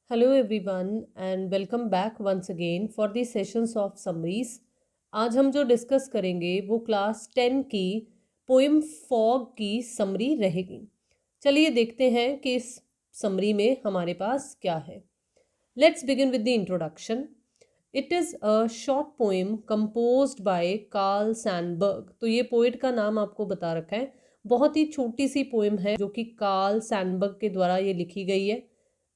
Hello everyone and welcome back once again for the sessions of summaries. आज हम जो discuss करेंगे वो क्लास 10 की पोइम फॉग की समरी रहेगी। चलिए देखते हैं कि इस समरी में हमारे पास क्या है। Let's begin with the introduction. It is a short poem composed by Carl Sandburg. तो ये पोइट का नाम आपको बता रखा है। बहुत ही छोटी सी पोइम है जो कि कार्ल सैनबर्ग के द्वारा ये लिखी गई है।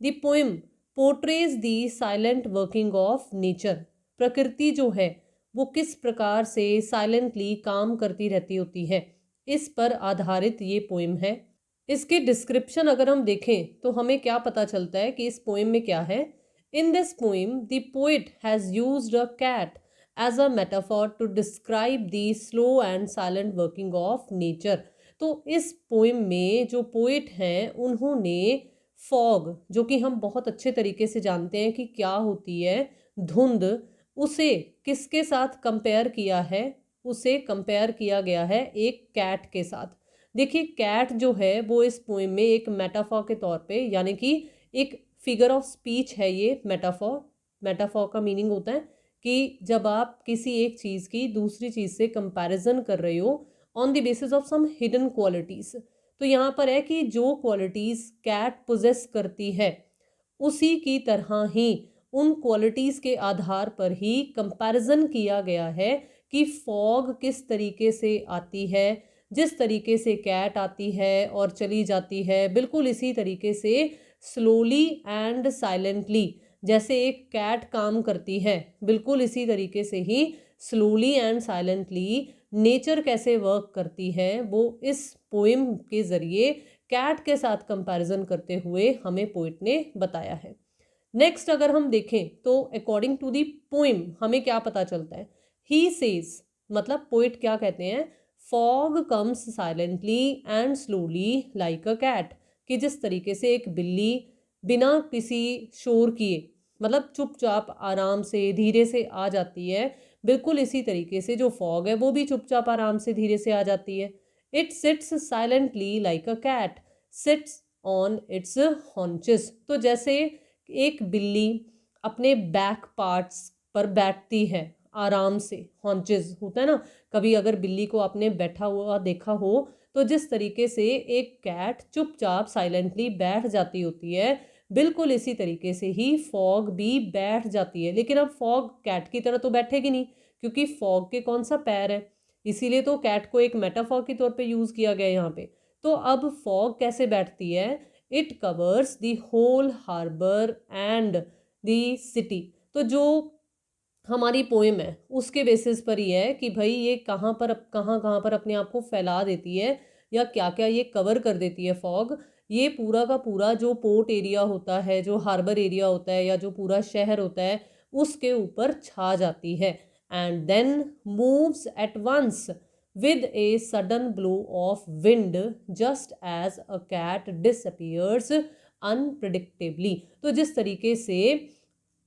The poem portrays the silent working of nature. प्रकृति जो है वो किस प्रकार से साइलेंटली काम करती रहती होती है, इस पर आधारित ये पोइम है। इसके डिस्क्रिप्शन अगर हम देखें तो हमें क्या पता चलता है कि इस पोइम में क्या है। In this poem the poet has used a cat as a metaphor to describe the slow and silent working of nature. तो इस पोइम में जो पोइट हैं उन्होंने फॉग, जो कि हम बहुत अच्छे तरीके से जानते हैं कि क्या होती है, धुंध, उसे किसके साथ कंपेयर किया है। उसे कंपेयर किया गया है एक कैट के साथ। देखिए कैट जो है वो इस पोएम में एक मेटाफॉर के तौर पे, यानी कि एक फिगर ऑफ स्पीच है ये मेटाफॉर। मेटाफॉर का मीनिंग होता है कि जब आप किसी एक चीज़ की दूसरी चीज़ से कंपैरिजन कर रहे हो on the basis of some hidden qualities. तो यहाँ पर है कि जो क्वालिटीज़ कैट पोजेस करती है उसी की तरह ही उन क्वालिटीज़ के आधार पर ही कंपैरिजन किया गया है कि फॉग किस तरीके से आती है। जिस तरीके से कैट आती है और चली जाती है, बिल्कुल इसी तरीके से स्लोली एंड साइलेंटली जैसे एक कैट काम करती है, बिल्कुल इसी तरीके से ही स्लोली एंड साइलेंटली नेचर कैसे वर्क करती है वो इस पोइम के ज़रिए कैट के साथ कंपैरिजन करते हुए हमें पोइट ने बताया है। नेक्स्ट अगर हम देखें तो अकॉर्डिंग टू दी पोइम हमें क्या पता चलता है। ही सेज, मतलब पोइट क्या कहते हैं, fog comes silently and slowly like a cat. कि जिस तरीके से एक बिल्ली बिना किसी शोर किए, मतलब चुपचाप आराम से धीरे से आ जाती है, बिल्कुल इसी तरीके से जो फॉग है वो भी चुपचाप आराम से धीरे से आ जाती है। It sits silently like a cat sits on its haunches. तो जैसे एक बिल्ली अपने बैक पार्ट्स पर बैठती है आराम से, हॉन्चेस होता है ना, कभी अगर बिल्ली को आपने बैठा हुआ देखा हो, तो जिस तरीके से एक कैट चुपचाप साइलेंटली बैठ जाती होती है, बिल्कुल इसी तरीके से ही फॉग भी बैठ जाती है। लेकिन अब फॉग कैट की तरह तो बैठेगी नहीं, क्योंकि फॉग के कौन सा पैर है। इसीलिए तो कैट को एक मेटाफॉर के तौर पे यूज़ किया गया यहाँ पे। तो अब फॉग कैसे बैठती है, it covers the whole harbour and the city. तो जो हमारी पोएम है उसके बेसिस पर ही है कि भाई ये कहाँ पर कहाँ कहाँ पर अपने आप को फैला देती है या क्या क्या ये कवर कर देती है फॉग। ये पूरा का पूरा जो पोर्ट एरिया होता है, जो हार्बर एरिया होता है, या जो पूरा शहर होता है, उसके ऊपर छा जाती है and then moves at once with a sudden blow of wind just as a cat disappears unpredictably। तो जिस तरीके से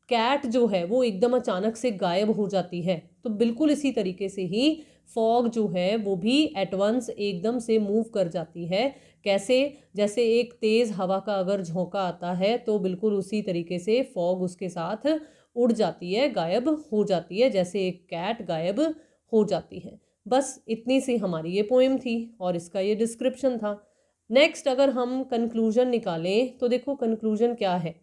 कैट जो है वो एकदम अचानक से गायब हो जाती है, तो बिल्कुल इसी तरीके से ही फॉग जो है वो भी एट वंस एकदम से मूव कर जाती है। कैसे, जैसे एक तेज़ हवा का अगर झोंका आता है तो बिल्कुल उसी तरीके से फॉग उसके साथ उड़ जाती है, गायब हो जाती है, जैसे एक कैट गायब हो जाती है। बस इतनी सी हमारी ये पोएम थी और इसका ये डिस्क्रिप्शन था। नेक्स्ट अगर हम कंक्लूजन निकालें तो देखो कंक्लूजन क्या है।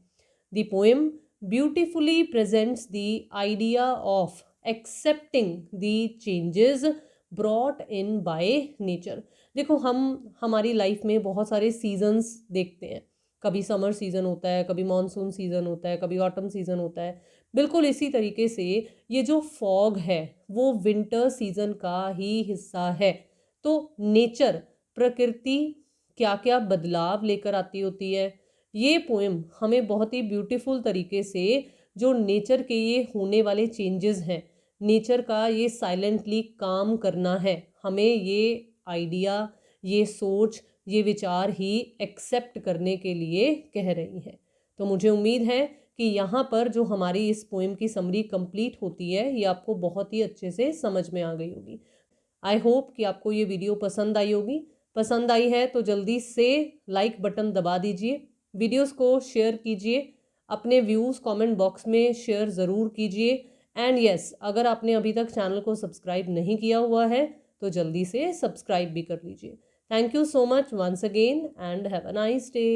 The poem beautifully presents the idea of accepting the changes brought in by nature. देखो हम हमारी लाइफ में बहुत सारे सीजन्स देखते हैं। कभी समर सीज़न होता है, कभी मॉनसून सीज़न होता है, कभी ऑटम सीज़न होता है। बिल्कुल इसी तरीके से ये जो फॉग है वो विंटर सीजन का ही हिस्सा है। तो नेचर, प्रकृति क्या क्या बदलाव लेकर आती होती है, ये पोएम हमें बहुत ही ब्यूटीफुल तरीके से जो नेचर के ये होने वाले चेंजेस हैं, नेचर का ये साइलेंटली काम करना है, हमें ये आइडिया, ये सोच, ये विचार ही एक्सेप्ट करने के लिए कह रही है। तो मुझे उम्मीद है कि यहाँ पर जो हमारी इस पोएम की समरी कंप्लीट होती है ये आपको बहुत ही अच्छे से समझ में आ गई होगी। आई होप कि आपको ये वीडियो पसंद आई होगी। पसंद आई है तो जल्दी से लाइक बटन दबा दीजिए, वीडियोस को शेयर कीजिए अपने व्यूज़ कमेंट बॉक्स में शेयर ज़रूर कीजिए। एंड यस, अगर आपने अभी तक चैनल को सब्सक्राइब नहीं किया हुआ है तो जल्दी से सब्सक्राइब भी कर लीजिए। Thank you so much once again and have a nice day.